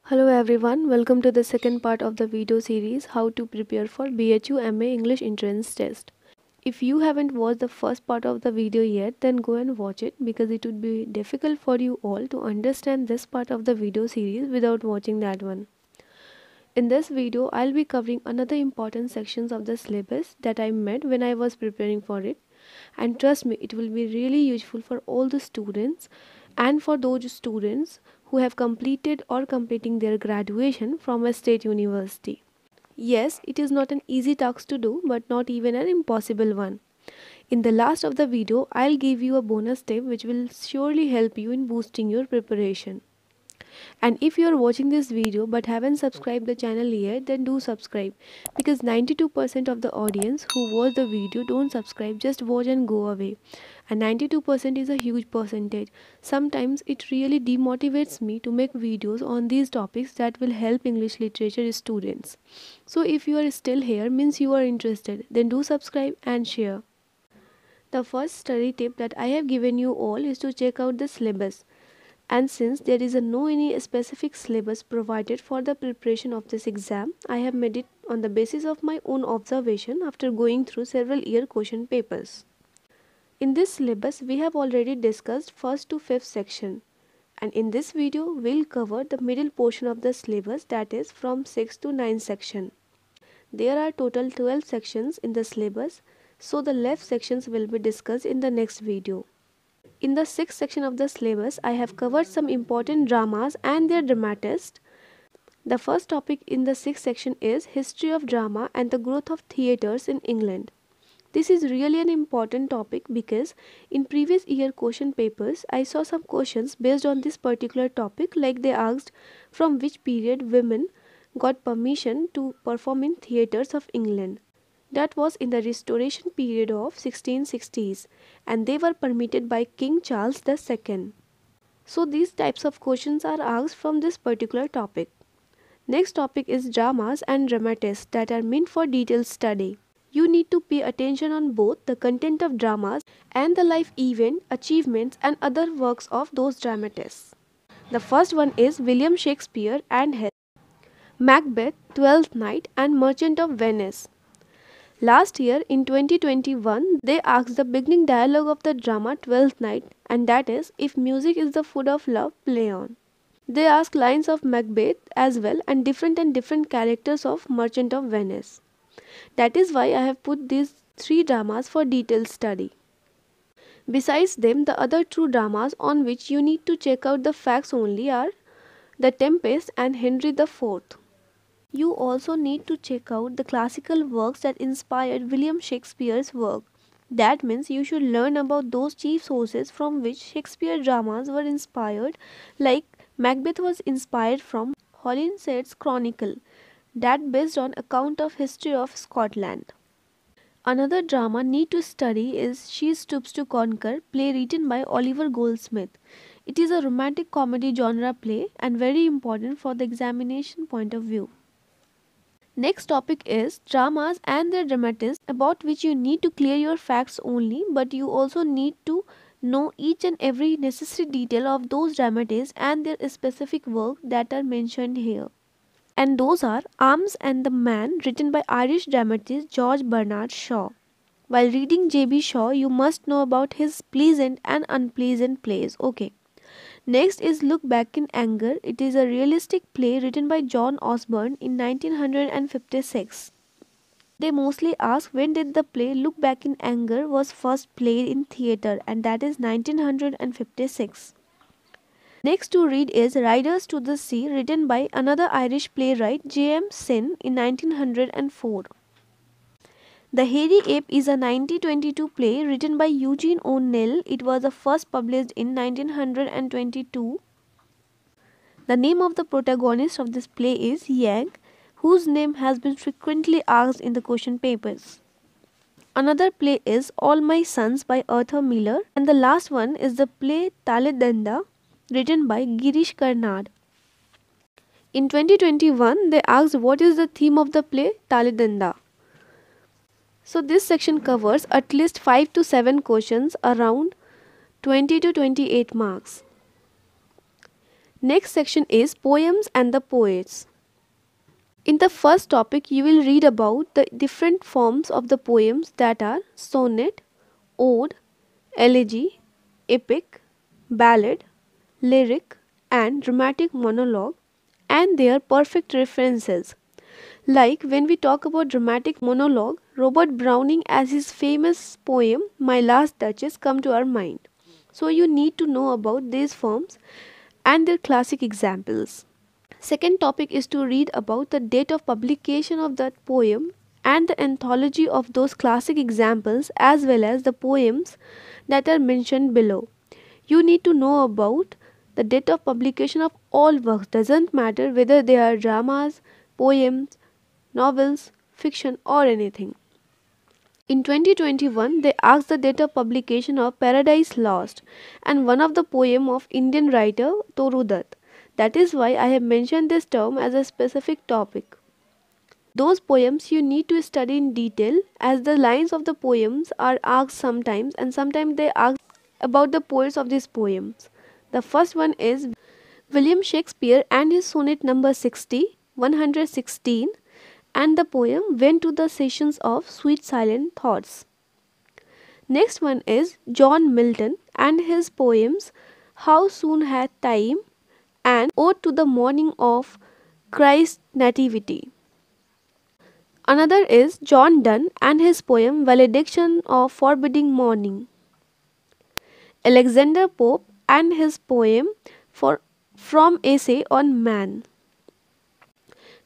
Hello everyone, welcome to the second part of the video series How to Prepare for BHU MA English Entrance Test. If you haven't watched the first part of the video yet, then go and watch it because it would be difficult for you all to understand this part of the video series without watching that one. In this video, I'll be covering another important sections of the syllabus that I met when I was preparing for it. And trust me, it will be really useful for all the students and for those students who have completed or completing their graduation from a state university. Yes, it is not an easy task to do, but not even an impossible one. In the last of the video, I'll give you a bonus tip which will surely help you in boosting your preparation. And if you are watching this video but haven't subscribed the channel yet, then do subscribe, because 92% of the audience who watch the video don't subscribe, just watch and go away. And 92% is a huge percentage. Sometimes it really demotivates me to make videos on these topics that will help English literature students. So if you are still here, means you are interested, then do subscribe and share. The first study tip that I have given you all is to check out the syllabus. And since there is no any specific syllabus provided for the preparation of this exam, I have made it on the basis of my own observation after going through several year question papers. In this syllabus, we have already discussed first to fifth section, and in this video we'll cover the middle portion of the syllabus, that is from 6th to 9th section. There are total 12 sections in the syllabus, so the left sections will be discussed in the next video. In the 6th section of the syllabus, I have covered some important dramas and their dramatists. The first topic in the 6th section is History of Drama and the Growth of Theatres in England. This is really an important topic because in previous year question papers, I saw some questions based on this particular topic, like they asked from which period women got permission to perform in theatres of England. That was in the restoration period of 1660s, and they were permitted by King Charles II. So these types of questions are asked from this particular topic. Next topic is dramas and dramatists that are meant for detailed study. You need to pay attention on both the content of dramas and the life event, achievements and other works of those dramatists. The first one is William Shakespeare and his Macbeth, Twelfth Night and Merchant of Venice. Last year in 2021, they asked the beginning dialogue of the drama Twelfth Night, and that is, if music is the food of love, play on. They asked lines of Macbeth as well and different characters of Merchant of Venice. That is why I have put these three dramas for detailed study. Besides them, the other two dramas on which you need to check out the facts only are The Tempest and Henry IV. You also need to check out the classical works that inspired William Shakespeare's work. That means you should learn about those chief sources from which Shakespeare dramas were inspired, like Macbeth was inspired from Holinshed's Chronicle, that based on account of history of Scotland. Another drama need to study is She Stoops to Conquer, play written by Oliver Goldsmith. It is a romantic comedy genre play and very important for the examination point of view. Next topic is dramas and their dramatists, about which you need to clear your facts only, but you also need to know each and every necessary detail of those dramatists and their specific work that are mentioned here. And those are Arms and the Man, written by Irish dramatist George Bernard Shaw. While reading J.B. Shaw, you must know about his pleasant and unpleasant plays. Okay. Next is Look Back in Anger. It is a realistic play written by John Osborne in 1956. They mostly ask when did the play Look Back in Anger was first played in theatre, and that is 1956. Next to read is Riders to the Sea, written by another Irish playwright J.M. Sin in 1904. The Hairy Ape is a 1922 play written by Eugene O'Neill. It was first published in 1922. The name of the protagonist of this play is Yang, whose name has been frequently asked in the question papers. Another play is All My Sons by Arthur Miller, and the last one is the play Taledanda, written by Girish Karnad. In 2021, they asked what is the theme of the play Taledanda. So this section covers at least 5 to 7 questions around 20 to 28 marks. Next section is poems and the poets. In the first topic, you will read about the different forms of the poems, that are sonnet, ode, elegy, epic, ballad, lyric, and dramatic monologue, and their perfect references. Like when we talk about dramatic monologue, Robert Browning as his famous poem My Last Duchess come to our mind. So you need to know about these forms and their classic examples. Second topic is to read about the date of publication of that poem and the anthology of those classic examples, as well as the poems that are mentioned below. You need to know about the date of publication of all works, doesn't matter whether they are dramas, poems, novels, fiction, or anything. In 2021, they asked the date of publication of Paradise Lost and one of the poem of Indian writer Toru Dutt. That is why I have mentioned this term as a specific topic. Those poems you need to study in detail, as the lines of the poems are asked sometimes, and sometimes they ask about the poets of these poems. The first one is William Shakespeare and his sonnet number 60, 116, and the poem Went to the Sessions of Sweet Silent Thoughts. Next one is John Milton and his poems How Soon Hath Time and Ode to the Morning of Christ's Nativity. Another is John Donne and his poem Valediction of Forbidding Morning. Alexander Pope and his poem From Essay on Man.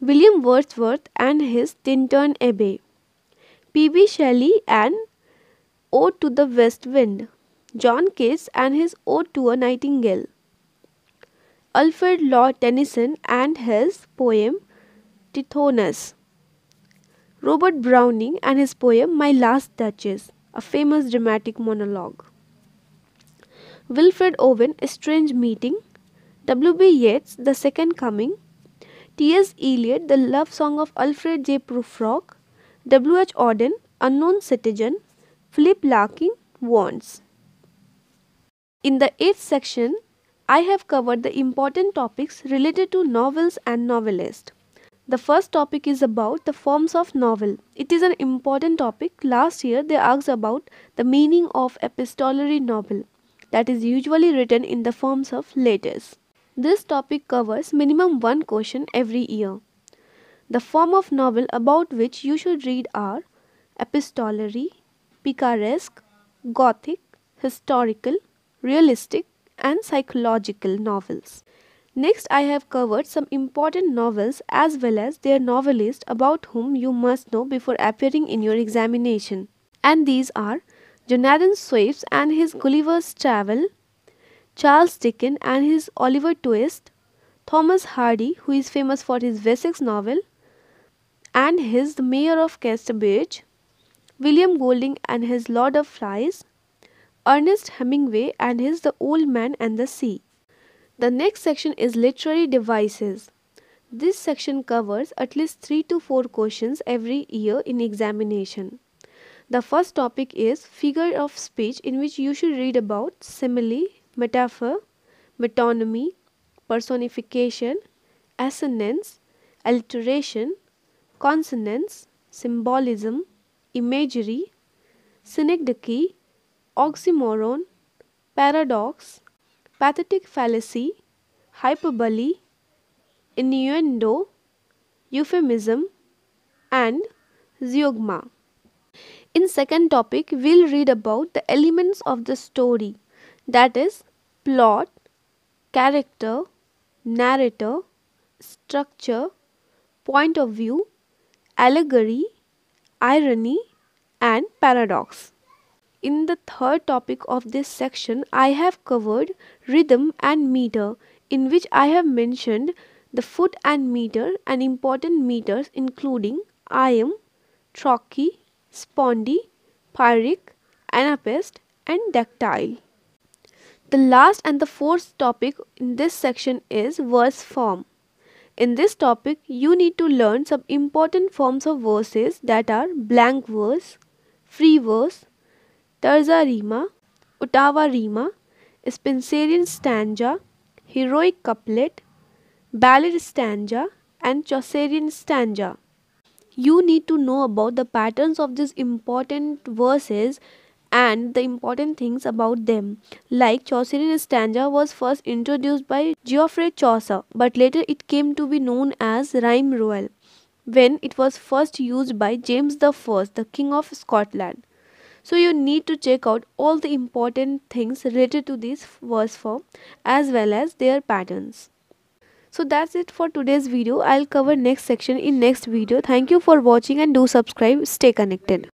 William Wordsworth and his Tintern Abbey. P.B. Shelley and Ode to the West Wind. John Keats and his Ode to a Nightingale. Alfred Lord Tennyson and his poem Tithonus. Robert Browning and his poem My Last Duchess, a famous dramatic monologue. Wilfred Owen, A Strange Meeting. W.B. Yeats, The Second Coming. T.S. Eliot, The Love Song of Alfred J. Prufrock. W.H. Auden, Unknown Citizen. Philip Larkin, Wants. In the 8th section, I have covered the important topics related to novels and novelists. The first topic is about the forms of novel. It is an important topic. Last year they asked about the meaning of epistolary novel, that is usually written in the forms of letters. This topic covers minimum one question every year. The form of novel about which you should read are epistolary, picaresque, gothic, historical, realistic, and psychological novels. Next, I have covered some important novels as well as their novelists about whom you must know before appearing in your examination. And these are Jonathan Swift and his Gulliver's Travel, Charles Dickens and his Oliver Twist, Thomas Hardy, who is famous for his Wessex novel, and his The Mayor of Casterbridge, William Golding and his Lord of Flies, Ernest Hemingway and his The Old Man and the Sea. The next section is literary devices. This section covers at least 3 to 4 questions every year in examination. The first topic is figure of speech, in which you should read about simile, metaphor, metonymy, personification, assonance, alliteration, consonance, symbolism, imagery, synecdoche, oxymoron, paradox, pathetic fallacy, hyperbole, innuendo, euphemism, and zeugma. In second topic, we'll read about the elements of the story, that is plot, character, narrator, structure, point of view, allegory, irony, and paradox. In the third topic of this section, I have covered rhythm and meter, in which I have mentioned the foot and meter and important meters including iamb, trochee, spondee, pyrrhic, anapest, and dactyl. The last and the fourth topic in this section is verse form. In this topic, you need to learn some important forms of verses, that are blank verse, free verse, terza rima, ottava rima, Spenserian stanza, heroic couplet, ballad stanza, and Chaucerian stanza. You need to know about the patterns of these important verses and the important things about them. Like Chaucerian stanza was first introduced by Geoffrey Chaucer, but later it came to be known as rhyme royal when it was first used by James the First, the King of Scotland. So you need to check out all the important things related to this verse form as well as their patterns. So that's it for today's video. I'll cover next section in next video. Thank you for watching and do subscribe. Stay connected.